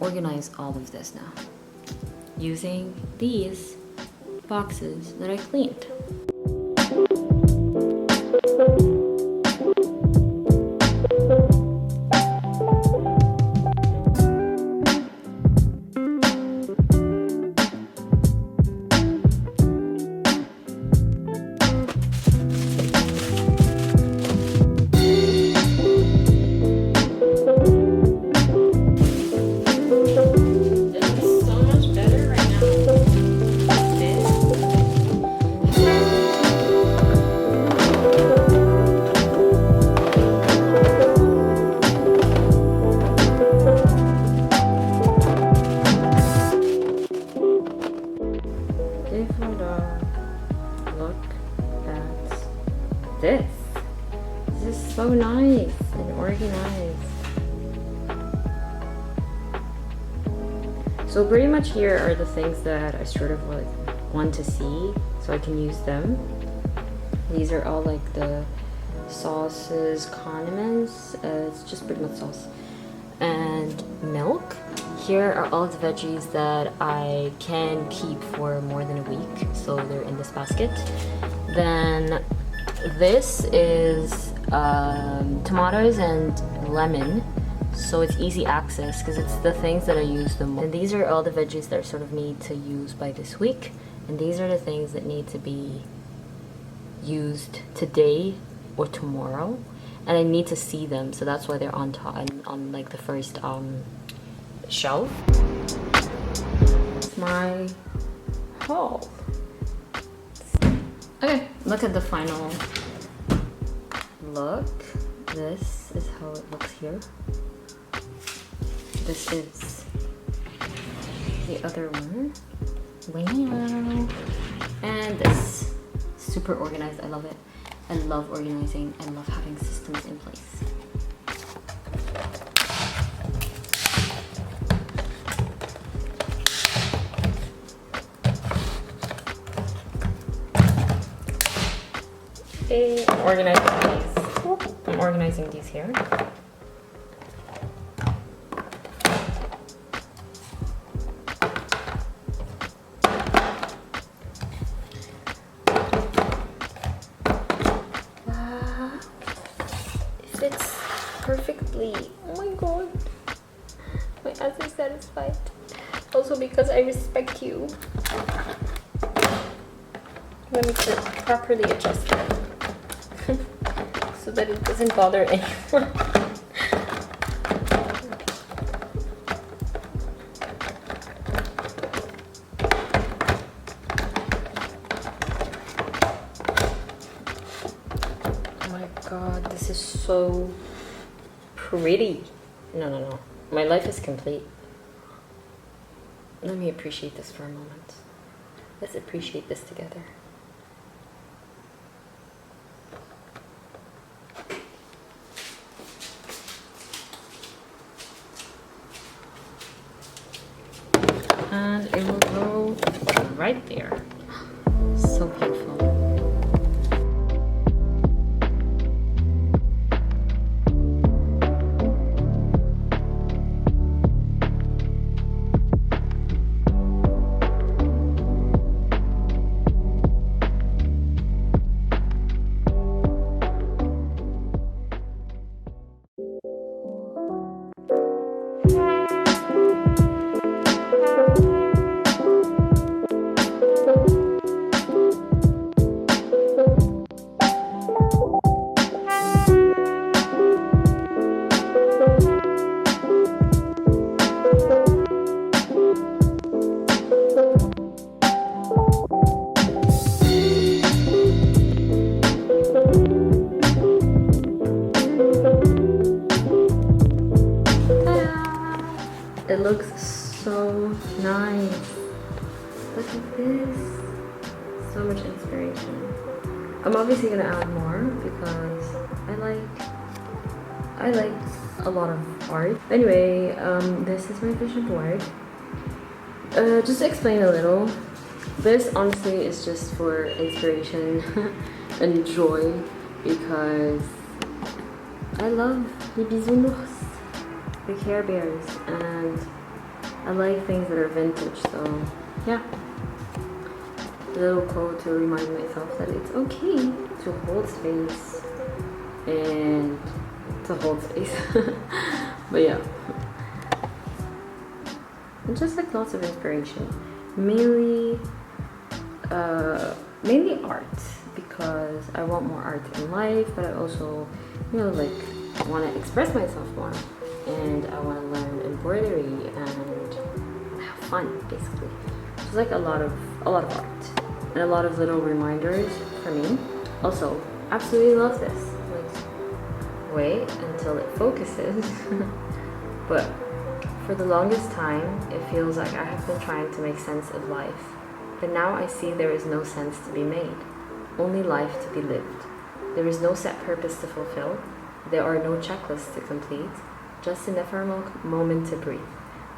organize all of this now using these boxes that I cleaned. This is so nice and organized. So pretty much here are the things that I sort of like want to see so I can use them. These are all like the sauces, condiments, it's just pretty much sauce, and milk. Here are all the veggies that I can keep for more than a week, so they're in this basket. Then this is tomatoes and lemon, so it's easy access because it's the things that I use the most. And these are all the veggies that I sort of need to use by this week, and these are the things that need to be used today or tomorrow, and I need to see them, so that's why they're on top, on like the first shelf. It's my haul. Okay, look at the final look. This is how it looks here. This is the other one. Wow. And this, super organized. I love it. I love organizing. I love having systems in place. I'm organizing these here. Wow. It fits perfectly. Oh my god. My ass is satisfied. Also because I respect you. Let me properly adjust it. So that it doesn't bother anyone. Oh my god, this is so pretty. No. My life is complete. Let me appreciate this for a moment. Let's appreciate this together. And it will go right there. So beautiful. It looks so nice. Look at this. So much inspiration. I'm obviously gonna add more because I like a lot of art. Anyway, this is my vision board. Just to explain a little, this honestly is just for inspiration and joy because I love the bisounours, the Care Bears, and I like things that are vintage, so yeah. A little quote to remind myself that it's okay to hold space and to hold space. But yeah, and just like lots of inspiration, mainly art, because I want more art in life, but I also, you know, like want to express myself more, and I want to learn embroidery and have fun, basically. It's like a lot of art and a lot of little reminders for me. Also, absolutely love this. Like, wait until it focuses. But for the longest time, it feels like I have been trying to make sense of life. But now I see there is no sense to be made, only life to be lived. There is no set purpose to fulfill. There are no checklists to complete, just an ephemeral moment to breathe,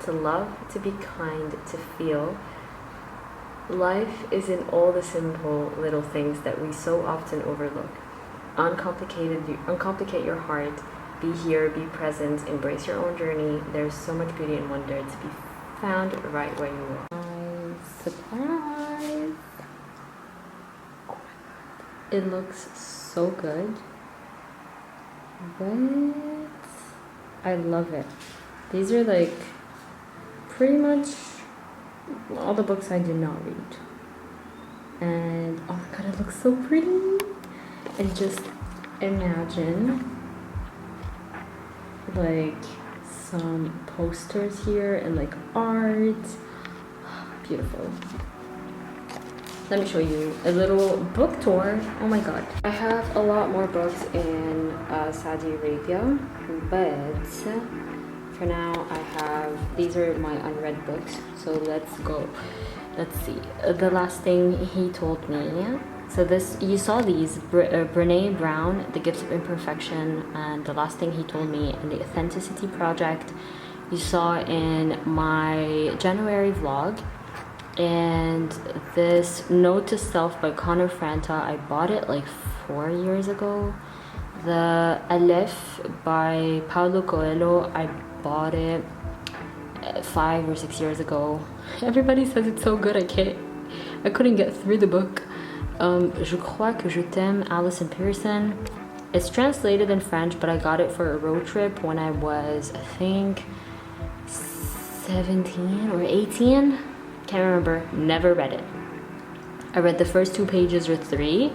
to love, to be kind, to feel. Life is in all the simple little things that we so often overlook. Uncomplicate your heart, be here, be present, embrace your own journey. There's so much beauty and wonder to be found right where you are. Surprise! It looks so good. What? I love it. These are like pretty much all the books I did not read. And oh my god, it looks so pretty. And just imagine like some posters here and like art. Beautiful. Let me show you a little book tour. Oh my god. I have a lot more books in Saudi Arabia, but for now I have, these are my unread books. So let's go. Let's see. The Last Thing He Told Me. So this, you saw these, Brené Brown, The Gifts of Imperfection, and The Last Thing He Told Me, and The Authenticity Project. You saw in my January vlog. And this Note to Self by Connor Franta, I bought it like 4 years ago. The Aleph by Paulo Coelho, I bought it 5 or 6 years ago. Everybody says it's so good, I couldn't get through the book. 𝗟𝗶𝗳𝗄𝗏, Alison Pearson. It's translated in French, but I got it for a road trip when I was, I think, 17 or 18. Can't remember. Never read it. I read the first 2 pages or 3.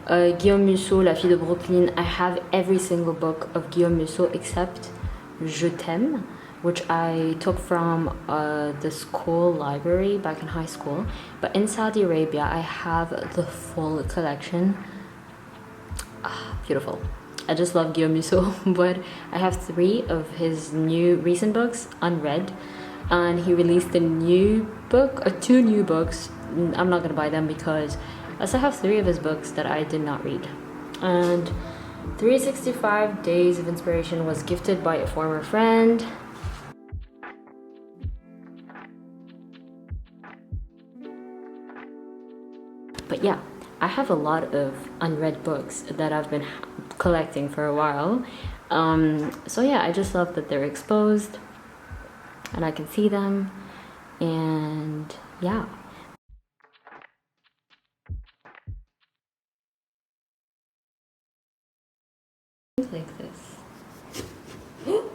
Guillaume Musso, La Fille de Brooklyn. I have every single book of Guillaume Musso except Je t'aime, which I took from the school library back in high school. But in Saudi Arabia, I have the full collection. Beautiful. I just love Guillaume Musso, but I have 3 of his recent books unread. And he released a new book, or 2 new books. I'm not gonna buy them because I still have 3 of his books that I did not read. And 365 Days of Inspiration was gifted by a former friend. But yeah, I have a lot of unread books that I've been collecting for a while. So yeah, I just love that they're exposed and I can see them, and yeah. Like this. Oh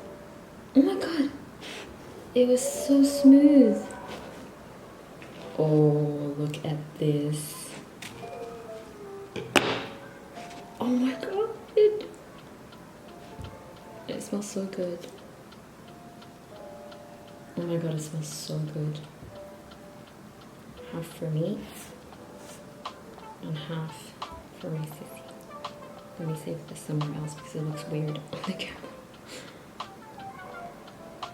my god, it was so smooth. Oh, look at this. Oh my god, it smells so good. Oh my god, it smells so good. Half for me and half for my sissy. Let me save this somewhere else because it looks weird on the camera.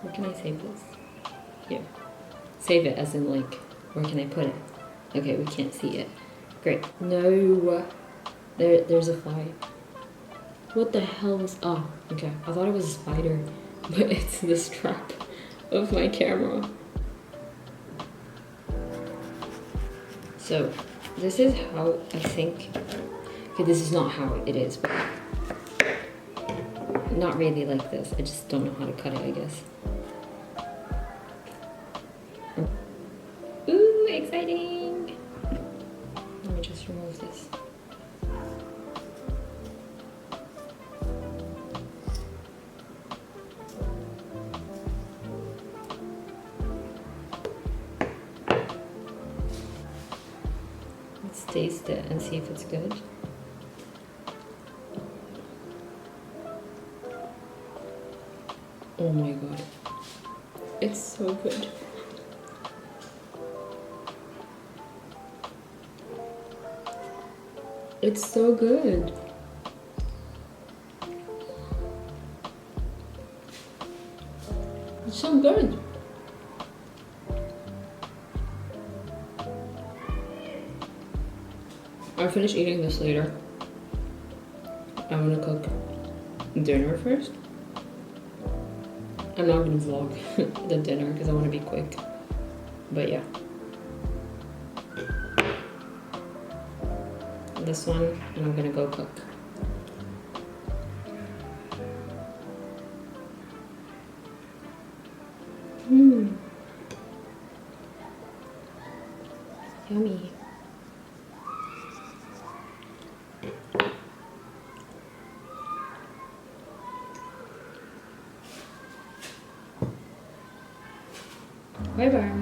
Where can I save this? Here. Save it as in like, where can I put it? Okay, we can't see it. Great. No. There's a fly. What the hell was, oh, okay. I thought it was a spider, but it's the strap of my camera. So this is how I think, okay, this is not how it is, but not really like this. I just don't know how to cut it, I guess. exciting! Let me just remove this. Let's taste it and see if it's good. Oh my god. It's so good. It's so good. It's so good. I'll finish eating this later. I want to cook dinner first. I'm not going to vlog the dinner because I want to be quick. But yeah. This one, and I'm going to go cook. Yummy. Bye bye.